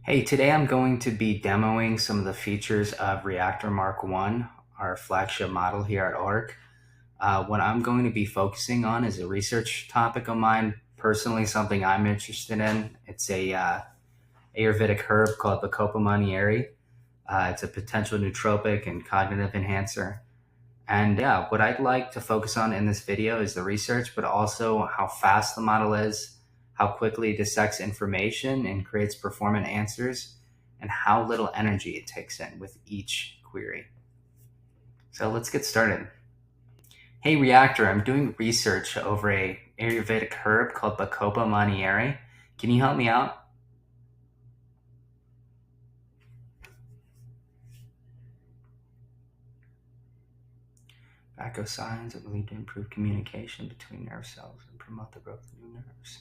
Hey, today I'm going to be demoing some of the features of Reactor Mark 1, our flagship model here at ARC. What I'm going to be focusing on is a research topic of mine, personally something I'm interested in. It's a Ayurvedic herb called Bacopa Monnieri. It's a potential nootropic and cognitive enhancer. And yeah, what I'd like to focus on in this video is the research, but also how fast the model is, how quickly it dissects information and creates performant answers, and how little energy it takes in with each query. So let's get started. Hey Reactor, I'm doing research over a Ayurvedic herb called Bacopa Monnieri. Can you help me out? Signs are believed to improve communication between nerve cells and promote the growth of new nerves.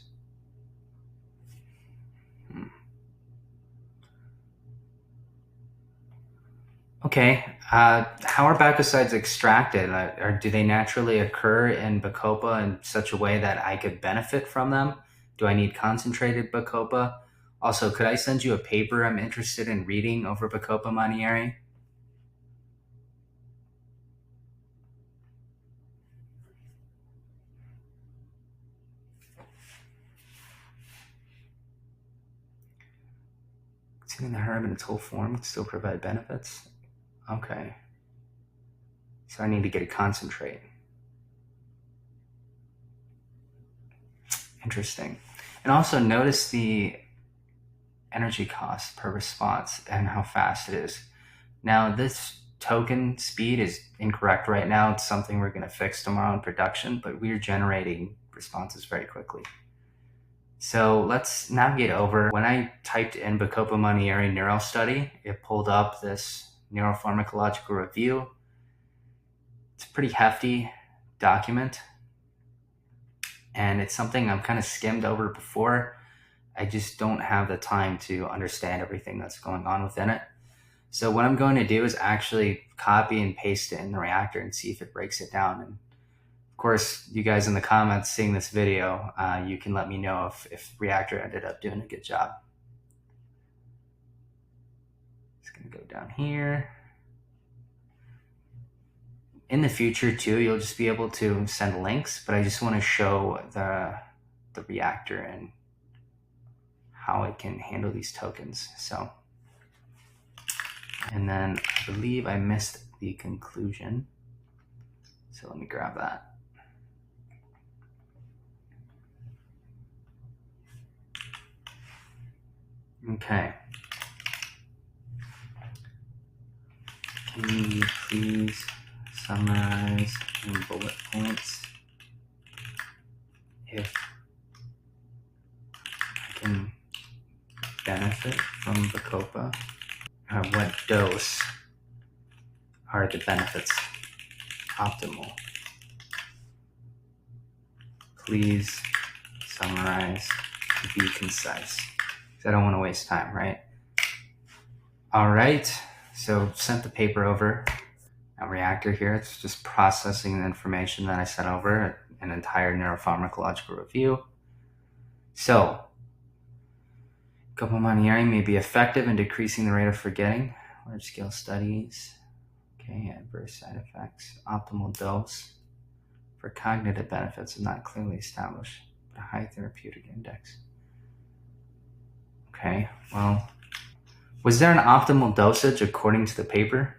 Okay, how are bacosides extracted? Or do they naturally occur in Bacopa in such a way that I could benefit from them? Do I need concentrated Bacopa? Also, could I send you a paper I'm interested in reading over Bacopa Monnieri? Consuming the herb in its whole form would still provide benefits? Okay. So I need to get a concentrate. Interesting. And also notice the energy cost per response and how fast it is. Now this token speed is incorrect right now. It's something we're going to fix tomorrow in production, but we're generating responses very quickly. So let's navigate over. When I typed in Bacopa Monnieri neural study, it pulled up this neuropharmacological review. It's a pretty hefty document, and it's something I've kind of skimmed over before. I just don't have the time to understand everything that's going on within it. So what I'm going to do is actually copy and paste it in the Reactor and see if it breaks it down. And of course, you guys in the comments seeing this video, you can let me know if Reactor ended up doing a good job. It's going to go down here. In the future too, you'll just be able to send links, but I just want to show the Reactor and how it can handle these tokens. So, and then I believe I missed the conclusion. So let me grab that. Okay. Can you please summarize in bullet points if I can benefit from Bacopa? What dose are the benefits optimal? Please summarize to be concise. I don't want to waste time, right? All right, so sent the paper over. Now Reactor here, it's just processing the information that I sent over, an entire neuropharmacological review. So, Bacopa Monnieri may be effective in decreasing the rate of forgetting. Large-scale studies. Okay, adverse side effects. Optimal dose for cognitive benefits is not clearly established, but a high therapeutic index. Okay, well, was there an optimal dosage according to the paper?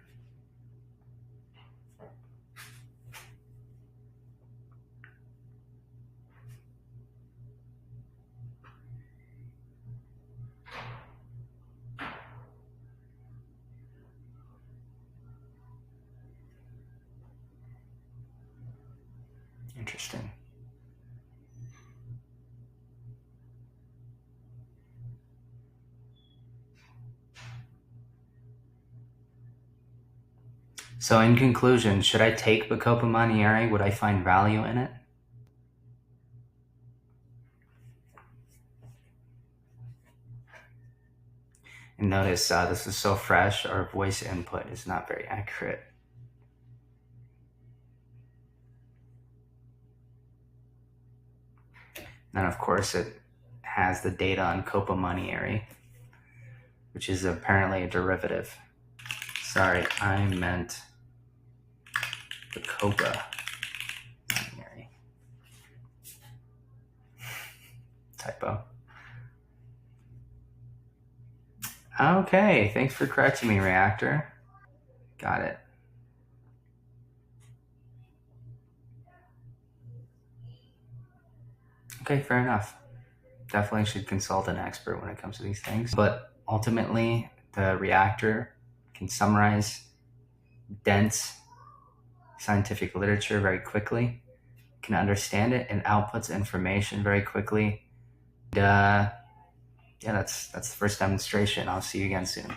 Interesting. So in conclusion, should I take Bacopa Monnieri? Would I find value in it? And notice this is so fresh, our voice input is not very accurate. And of course it has the data on Bacopa Monnieri. which is apparently a derivative. Sorry, I meant Bacopa Monnieri. Typo. Okay, thanks for correcting me, Reactor. Got it. Okay, fair enough. Definitely should consult an expert when it comes to these things. But ultimately, the reactor can summarize dense scientific literature very quickly, can understand it, and outputs information very quickly. And, yeah, that's the first demonstration. I'll see you again soon.